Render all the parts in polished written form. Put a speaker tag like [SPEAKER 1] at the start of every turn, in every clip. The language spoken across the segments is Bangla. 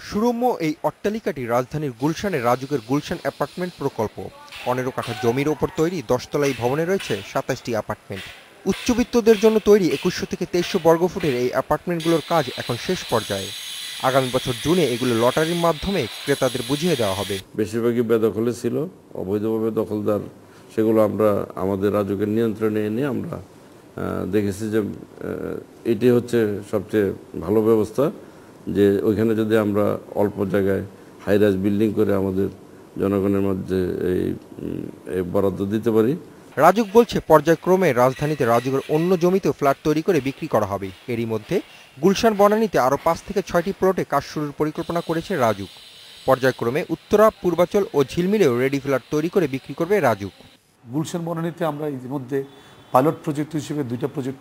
[SPEAKER 1] সুরম্য এই অট্টালিকাটি রাজধানীর গুলশানের রাজুকের গুলশান অ্যাপার্টমেন্ট প্রকল্প। 15 কাঠা জমির ওপর তৈরি 10তলা এই ভবনে রয়েছে 27টি অ্যাপার্টমেন্ট। উচ্চবিত্তদের জন্য তৈরি 2100 থেকে 2300 বর্গফুটের এই অ্যাপার্টমেন্টগুলোর কাজ এখন শেষ পর্যায়ে। আগামী বছর জুনে এগুলো লটারির মাধ্যমে ক্রেতাদের বুঝিয়ে দেওয়া হবে।
[SPEAKER 2] বেশিরভাগই বেদখলে ছিল, অবৈধভাবে দখলদার, সেগুলো আমরা আমাদের রাজুকের নিয়ন্ত্রণে এনে আমরা দেখেছি যে এটি হচ্ছে সবচেয়ে ভালো ব্যবস্থা, যে ওইখানে যদি আমরা অল্প জায়গায় হাইরাইজ বিল্ডিং করে আমাদের জনগণের মধ্যে এই বরাদ্দ দিতে পারি।
[SPEAKER 1] রাজুক বলছে পর্যায়ক্রমে রাজধানীতে রাজুকের অন্য জমিতেও ফ্ল্যাট তৈরি করে বিক্রি করা হবে। এরই মধ্যে গুলশান বনানীতে আরও 5 থেকে 6টি প্লটে কাজ শুরুর পরিকল্পনা করেছে রাজুক। পর্যায়ক্রমে উত্তরা, পূর্বাচল ও ঝিলমিলেও রেডি ফ্ল্যাট তৈরি করে বিক্রি করবে রাজুক।
[SPEAKER 3] গুলশান বনানীতে আমরা ইতিমধ্যে পাইলট প্রজেক্ট হিসেবে 2টা প্রজেক্ট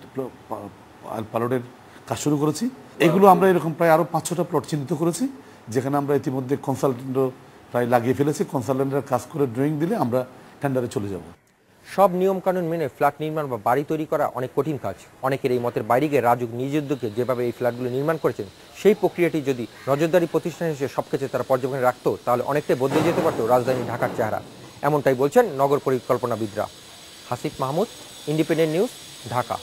[SPEAKER 3] পাইলটের কাজ শুরু করেছি। এগুলো আমরা এরকম প্রায় আরও 5-6টা প্লট চিহ্নিত করেছি, যেখানে আমরা ইতিমধ্যে কনসালটেন্টও প্রায় লাগিয়ে ফেলেছি। কনসালটেন্টরা কাজ করে ড্রয়িং দিলে আমরা টেন্ডারে চলে যাব।
[SPEAKER 1] সব নিয়মকানুন মেনে ফ্ল্যাট নির্মাণ বা বাড়ি তৈরি করা অনেক কঠিন কাজ। অনেকের এই মতের বাইরে গিয়ে রাজুক নিজ উদ্যোগে যেভাবে এই ফ্ল্যাটগুলো নির্মাণ করেছেন, সেই প্রক্রিয়াটি যদি নজরদারি প্রতিষ্ঠান হিসেবে সবকিছু তারা পর্যবেক্ষণে রাখতো, তাহলে অনেকটাই বদলে যেতে পারত রাজধানী ঢাকার চেহারা। এমনটাই বলছেন নগর পরিকল্পনাবিদরা। Hasif Mahmud, Independent News, Dhaka.